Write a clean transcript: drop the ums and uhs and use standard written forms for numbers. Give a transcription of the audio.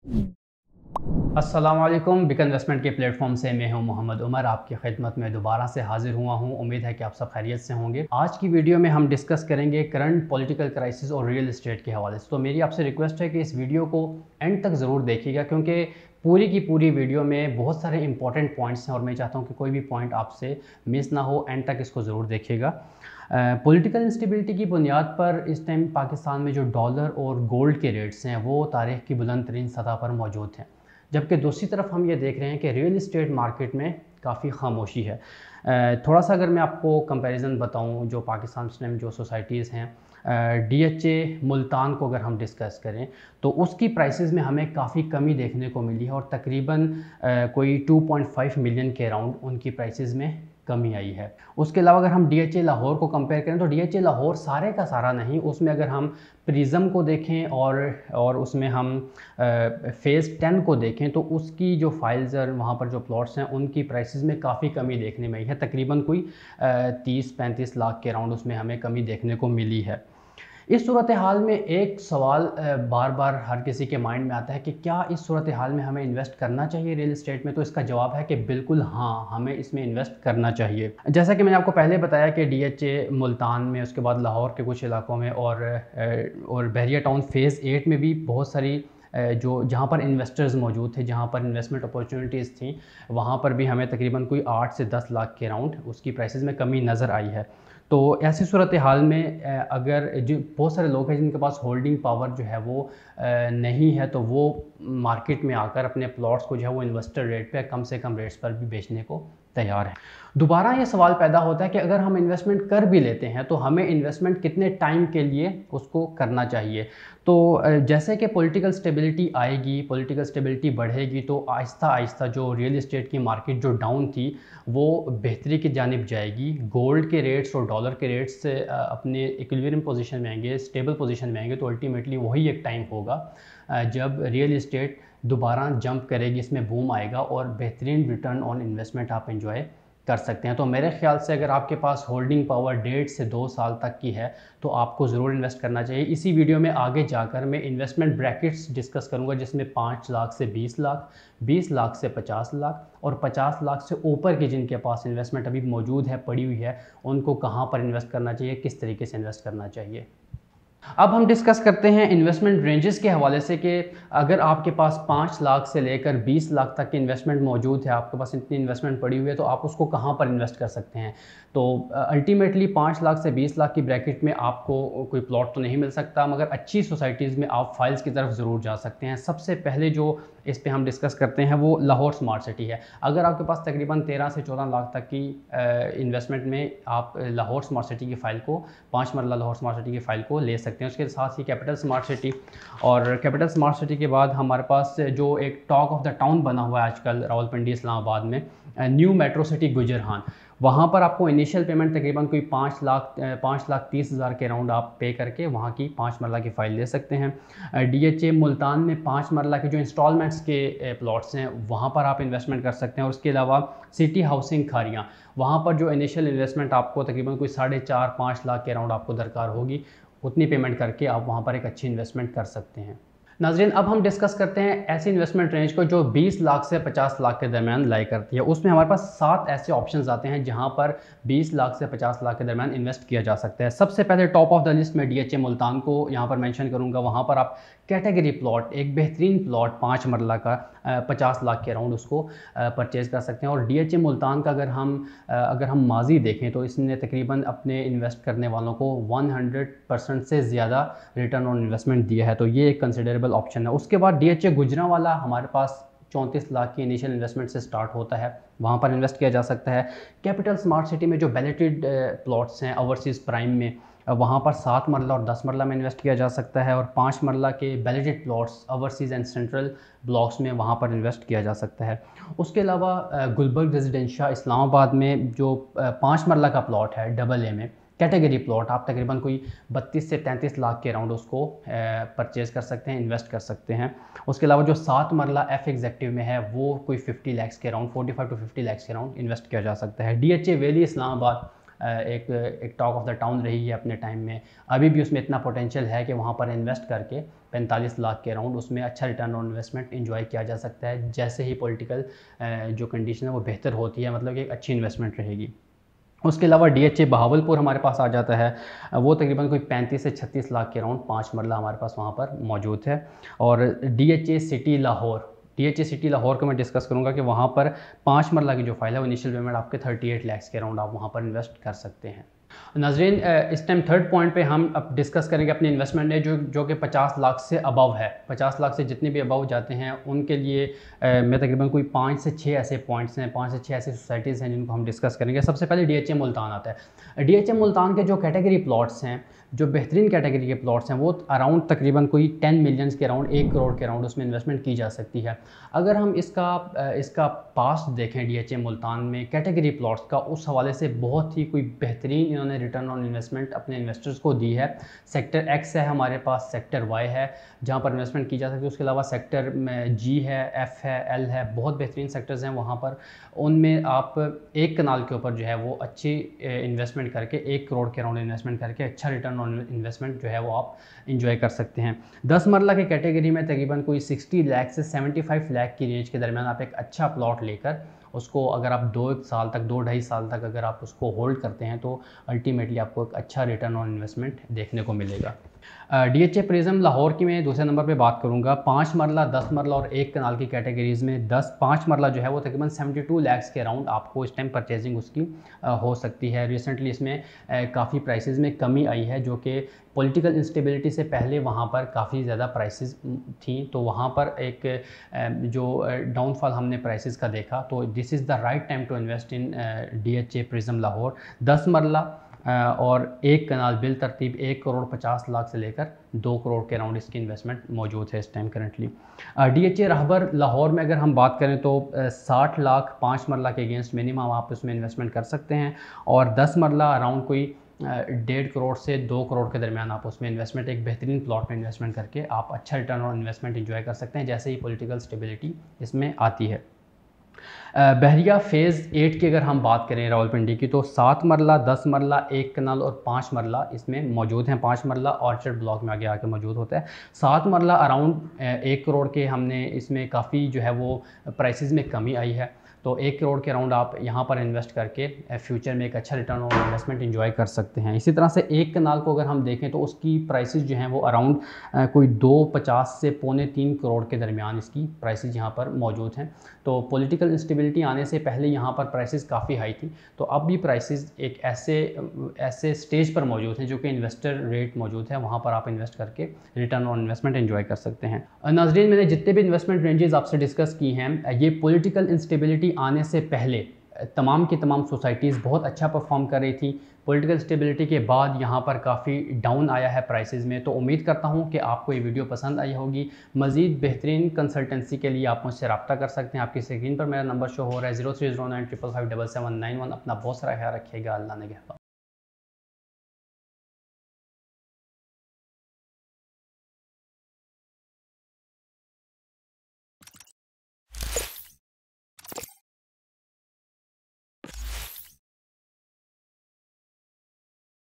अस्सलाम वालेकुम। Big investment के प्लेटफॉर्म से मैं हूं मोहम्मद उमर, आपकी खिदमत में दोबारा से हाजिर हुआ हूं। उम्मीद है कि आप सब खैरियत से होंगे। आज की वीडियो में हम डिस्कस करेंगे करंट पॉलिटिकल क्राइसिस और रियल एस्टेट के हवाले से। तो मेरी आपसे रिक्वेस्ट है कि इस वीडियो को एंड तक ज़रूर देखिएगा, क्योंकि पूरी की पूरी वीडियो में बहुत सारे इंपॉर्टेंट पॉइंट्स हैं और मैं चाहता हूँ कि कोई भी पॉइंट आपसे मिस ना हो। एंड तक इसको ज़रूर देखिएगा। पॉलिटिकल इंस्टेबिलिटी की बुनियाद पर इस टाइम पाकिस्तान में जो डॉलर और गोल्ड के रेट्स हैं वो तारीख़ की बुलंद तरीन सतह पर मौजूद हैं, जबकि दूसरी तरफ हम ये देख रहे हैं कि रियल इस्टेट मार्केट में काफ़ी खामोशी है। थोड़ा सा अगर मैं आपको कंपैरिजन बताऊं, जो पाकिस्तान में जो सोसाइटीज़ हैं, DHA मुल्तान को अगर हम डिस्कस करें तो उसकी प्राइसेस में हमें काफ़ी कमी देखने को मिली है और तकरीबन कोई 2.5 मिलियन के अराउंड उनकी प्राइसेस में कमी आई है। उसके अलावा अगर हम DHA लाहौर को कंपेयर करें तो DHA लाहौर सारे का सारा नहीं, उसमें अगर हम प्रिज्म को देखें और उसमें हम फ़ेज़ 10 को देखें तो उसकी जो फाइल्स और वहाँ पर जो प्लॉट्स हैं उनकी प्राइसेस में काफ़ी कमी देखने में आई है। तकरीबन कोई 30-35 लाख के अराउंड उसमें हमें कमी देखने को मिली है। इस सूरत हाल में एक सवाल बार बार हर किसी के माइंड में आता है कि क्या इस सूरत हाल में हमें इन्वेस्ट करना चाहिए रियल एस्टेट में। तो इसका जवाब है कि बिल्कुल हाँ, हमें इसमें इन्वेस्ट करना चाहिए। जैसा कि मैंने आपको पहले बताया कि DHA मुल्तान में, उसके बाद लाहौर के कुछ इलाकों में और बहरिया टाउन फ़ेज़ 8 में भी बहुत सारी जो जहाँ पर इन्वेस्टर्स मौजूद थे, जहाँ पर इन्वेस्टमेंट अपॉर्चुनिटीज़ थी, वहाँ पर भी हमें तकरीबन कोई 8 से 10 लाख के अराउंड उसकी प्राइसेस में कमी नज़र आई है। तो ऐसी सूरत हाल में अगर जो बहुत सारे लोग हैं जिनके पास होल्डिंग पावर जो है वो नहीं है, तो वो मार्केट में आकर अपने प्लॉट्स को जो है वो इन्वेस्टर रेट पे कम से कम रेट्स पर भी बेचने को तैयार है। दोबारा ये सवाल पैदा होता है कि अगर हम इन्वेस्टमेंट कर भी लेते हैं तो हमें इन्वेस्टमेंट कितने टाइम के लिए उसको करना चाहिए। तो जैसे कि पॉलिटिकल स्टेबिलिटी आएगी, पॉलिटिकल स्टेबिलिटी बढ़ेगी, तो आहिस्ता आहिस्ता जो रियल एस्टेट की मार्केट जो डाउन थी वो बेहतरी की जानिब जाएगी। गोल्ड के रेट्स और डॉलर के रेट्स अपने इक्विलिब्रियम पोजीशन में आएंगे, स्टेबल पोजीशन में आएंगे, तो अल्टीमेटली वही एक टाइम होगा जब रियल एस्टेट दोबारा जंप करेगी, इसमें बूम आएगा और बेहतरीन रिटर्न ऑन इन्वेस्टमेंट आप एंजॉय कर सकते हैं। तो मेरे ख्याल से अगर आपके पास होल्डिंग पावर 1.5 से 2 साल तक की है तो आपको ज़रूर इन्वेस्ट करना चाहिए। इसी वीडियो में आगे जाकर मैं इन्वेस्टमेंट ब्रैकेट्स डिस्कस करूंगा, जिसमें 5 लाख से 20 लाख, 20 लाख से 50 लाख और 50 लाख से ऊपर के जिनके पास इन्वेस्टमेंट अभी मौजूद है, पड़ी हुई है, उनको कहाँ पर इन्वेस्ट करना चाहिए, किस तरीके से इन्वेस्ट करना चाहिए। अब हम डिस्कस करते हैं इन्वेस्टमेंट रेंजेस के हवाले से कि अगर आपके पास 5 लाख से लेकर 20 लाख तक की इन्वेस्टमेंट मौजूद है, आपके पास इतनी इन्वेस्टमेंट पड़ी हुई है, तो आप उसको कहाँ पर इन्वेस्ट कर सकते हैं। तो अल्टीमेटली 5 लाख से 20 लाख की ब्रैकेट में आपको कोई प्लॉट तो नहीं मिल सकता, मगर अच्छी सोसाइटीज़ में आप फाइल्स की तरफ ज़रूर जा सकते हैं। सबसे पहले जो इस पे हम डिस्कस करते हैं वो लाहौर स्मार्ट सिटी है। अगर आपके पास तकरीबन 13 से 14 लाख तक की इन्वेस्टमेंट में आप लाहौर स्मार्ट सिटी की फ़ाइल को, 5 मरला लाहौर स्मार्ट सिटी की फ़ाइल को ले सकते हैं। उसके साथ ही कैपिटल स्मार्ट सिटी, और कैपिटल स्मार्ट सिटी के बाद हमारे पास जो एक टॉक ऑफ द टाउन बना हुआ है आजकल रावलपिंडी इस्लामाबाद में, न्यू मेट्रो सिटी गुजरहान, वहाँ पर आपको इनिशियल पेमेंट तकरीबन कोई 5,30,000 के अराउंड आप पे करके वहाँ की 5 मरला की फ़ाइल ले सकते हैं। DHA मुल्तान में 5 मरला के जो इंस्टॉलमेंट्स के प्लॉट्स हैं वहाँ पर आप इन्वेस्टमेंट कर सकते हैं। और उसके अलावा सिटी हाउसिंग खारियाँ, वहाँ पर जो इनिशियल इन्वेस्टमेंट आपको तकरीबन कोई 4.5-5 लाख के अराउंड आपको दरकार होगी, उतनी पेमेंट करके आप वहाँ पर एक अच्छी इन्वेस्टमेंट कर सकते हैं। नाज़रीन, अब हम डिस्कस करते हैं ऐसी इन्वेस्टमेंट रेंज को जो 20 लाख से 50 लाख के दरमियान लाई करती है। उसमें हमारे पास 7 ऐसे ऑप्शंस आते हैं जहां पर 20 लाख से 50 लाख के दरमियान इन्वेस्ट किया जा सकता है। सबसे पहले टॉप ऑफ द लिस्ट में DHA मुल्तान को यहां पर मेंशन करूंगा। वहां पर आप कैटेगरी प्लॉट, एक बेहतरीन प्लॉट 5 मरला का 50 लाख के अराउंड उसको परचेज़ कर सकते हैं। और DHA मुल्तान का अगर हम माजी देखें तो इसने तकरीबन अपने इन्वेस्ट करने वालों को 100% से ज़्यादा रिटर्न ऑन इन्वेस्टमेंट दिया है, तो ये एक कंसिडरेबल ऑप्शन है। उसके बाद DHA गुजरांवाला हमारे पास 34 लाख की इनिशियल इन्वेस्टमेंट से स्टार्ट होता है, वहाँ पर इन्वेस्ट किया जा सकता है। कैपिटल स्मार्ट सिटी में जो बैलेटेड प्लॉट्स हैं ओवरसीज़ प्राइम में, वहाँ पर 7 मरला और 10 मरला में इन्वेस्ट किया जा सकता है। और 5 मरला के balloted plots overseas and central blocks में वहाँ पर इन्वेस्ट किया जा सकता है। उसके अलावा गुलबर्ग रेजिडेंशिया इस्लामाबाद में जो 5 मरला का प्लॉट है AA में कैटेगरी प्लॉट, आप तकरीबन कोई 32 से 33 लाख के अराउंड उसको परचेज़ कर सकते हैं, इन्वेस्ट कर सकते हैं। उसके अलावा जो 7 मरला F एग्जेक्टिव में है वो कोई 50 लाख के अराउंड, 45 to 50 लाख के अराउंड इन्वेस्ट किया जा सकता है। DHA वैली इस्लामाबाद एक टॉक ऑफ द टाउन रही है अपने टाइम में। अभी भी उसमें इतना पोटेंशियल है कि वहाँ पर इन्वेस्ट करके 45 लाख के अराउंड उसमें अच्छा रिटर्न ऑन इन्वेस्टमेंट एंजॉय किया जा सकता है, जैसे ही पॉलिटिकल जो कंडीशन है वो बेहतर होती है, मतलब कि एक अच्छी इन्वेस्टमेंट रहेगी। उसके अलावा DHA बहावलपुर हमारे पास आ जाता है, वो तकरीबन कोई 35 से 36 लाख के अराउंड 5 मरला हमारे पास वहाँ पर मौजूद है। और DHA सिटी लाहौर को मैं डिस्कस करूँगा कि वहाँ पर 5 मरला की जो फाइल है वो इनिशियल पेमेंट आपके 38 लाख के अराउंड आप वहाँ पर इन्वेस्ट कर सकते हैं। नाज़रीन, इस टाइम थर्ड पॉइंट पे हम अब डिस्कस करेंगे अपनी इन्वेस्टमेंट ने जो कि 50 लाख से अबव है। 50 लाख से जितने भी अबव जाते हैं उनके लिए मैं तकरीबन कोई 5 से 6 ऐसे पॉइंट्स हैं, 5 से 6 ऐसी सोसाइटीज़ हैं जिनको हम डिस्कस करेंगे। सबसे पहले DHA मुल्तान आता है। DHA मुल्तान के जो कैटेगरी प्लॉट्स हैं, जो बेहतरीन कैटेगरी के प्लॉट्स हैं, वो अराउंड तकरीबन कोई 10 मिलियंस के अराउंड 1 करोड़ के अराउंड उसमें इन्वेस्टमेंट की जा सकती है। अगर हम इसका पास्ट देखें DHA मुल्तान में कैटेगरी प्लॉट्स का, उस हवाले से बहुत ही कोई बेहतरीन इन्होंने रिटर्न ऑन इन्वेस्टमेंट अपने इन्वेस्टर्स को दी है। सेक्टर X है हमारे पास, सेक्टर Y है जहाँ पर इन्वेस्टमेंट की जा सकती है, उसके अलावा सेक्टर G है, F है, L है, बहुत बेहतरीन सेक्टर्स हैं वहाँ पर। उनमें आप एक कनाल के ऊपर जो है वो अच्छी इन्वेस्टमेंट करके 1 करोड़ के अराउंड इन्वेस्टमेंट करके अच्छा रिटर्न ऑन इन्वेस्टमेंट जो है वो आप इंजॉय कर सकते हैं। 10 मरला की कैटेगरी में तकरीबन कोई 60 लाख से 75 लाख की रेंज के दरमियान आप एक अच्छा प्लॉट लेकर उसको अगर आप 2 साल तक, 2-2.5 साल तक अगर आप उसको होल्ड करते हैं तो अल्टीमेटली आपको एक अच्छा रिटर्न ऑन इन्वेस्टमेंट देखने को मिलेगा। DHA प्रिज्म लाहौर की मैं दूसरे नंबर पे बात करूँगा। 5 मरला, 10 मरला और 1 कनाल की कैटेगरीज़ में 5 मरला जो है वो तकरीबन 72 लाख के अराउंड आपको इस टाइम परचेजिंग उसकी हो सकती है। रिसेंटली इसमें काफ़ी प्राइसेस में कमी आई है, जो कि पॉलिटिकल इंस्टेबिलिटी से पहले वहाँ पर काफ़ी ज़्यादा प्राइसेस थी, तो वहाँ पर एक जो डाउनफॉल हमने प्राइसेस का देखा। तो this is the right time to invest in DHA prism Lahore. 10 मरला और 1 कनाल बिल तरतीब 1 करोड़ 50 लाख से लेकर 2 करोड़ के अराउंड इसकी इन्वेस्टमेंट मौजूद है इस टाइम करंटली। DHA रहबर लाहौर में अगर हम बात करें तो 60 लाख 5 मरला के अगेंस्ट मिनिमम आप उसमें इन्वेस्टमेंट कर सकते हैं, और 10 मरला अराउंड कोई 1.5 करोड़ से 2 करोड़ के दरमियान आप उसमें इन्वेस्टमेंट, एक बेहतरीन प्लॉट में इन्वेस्टमेंट करके आप अच्छा रिटर्न ऑन इन्वेस्टमेंट एंजॉय कर सकते हैं, जैसे ही पॉलिटिकल स्टेबिलिटी इसमें आती है। बहरिया फ़ेज़ 8 की अगर हम बात करें रावलपिंडी की, तो 7 मरला, 10 मरला, 1 कनाल और 5 मरला इसमें मौजूद हैं। 5 मरला ऑर्चर्ड ब्लॉक में आगे आके मौजूद होता है। 7 मरला अराउंड 1 करोड़ के हमने इसमें काफ़ी जो है वो प्राइसेस में कमी आई है, तो 1 करोड़ के अराउंड आप यहाँ पर इन्वेस्ट करके फ्यूचर में एक अच्छा रिटर्न ऑन इन्वेस्टमेंट एंजॉय कर सकते हैं। इसी तरह से 1 कनाल को अगर हम देखें तो उसकी प्राइसेस जो हैं वो अराउंड कोई 2.50 से 2.25 करोड़ के दरमियान इसकी प्राइसेस यहाँ पर मौजूद हैं। तो पॉलिटिकल इंस्टेबिलिटी आने से पहले यहाँ पर प्राइसेस काफ़ी हाई थी, तो अब भी प्राइसेस एक ऐसे स्टेज पर मौजूद हैं जो कि इन्वेस्टर रेट मौजूद है, वहाँ पर आप इन्वेस्ट करके रिटर्न ऑन इन्वेस्टमेंट एंजॉय कर सकते हैं। नाज़रीन, मैंने जितने भी इन्वेस्टमेंट रेंजेस आपसे डिस्कस की हैं, ये पॉलिटिकल इंस्टेबिलिटी आने से पहले तमाम की तमाम सोसाइटीज़ बहुत अच्छा परफॉर्म कर रही थी। पॉलिटिकल स्टेबिलिटी के बाद यहाँ पर काफ़ी डाउन आया है प्राइसेस में। तो उम्मीद करता हूँ कि आपको ये वीडियो पसंद आई होगी। मज़ीद बेहतरीन कंसल्टेंसी के लिए आप मुझसे रब्ता कर सकते हैं। आपकी स्क्रीन पर मेरा नंबर शो हो रहा है 030955577791। अपना बहुत सारा ख्याल रखिएगा। अल्लाह ने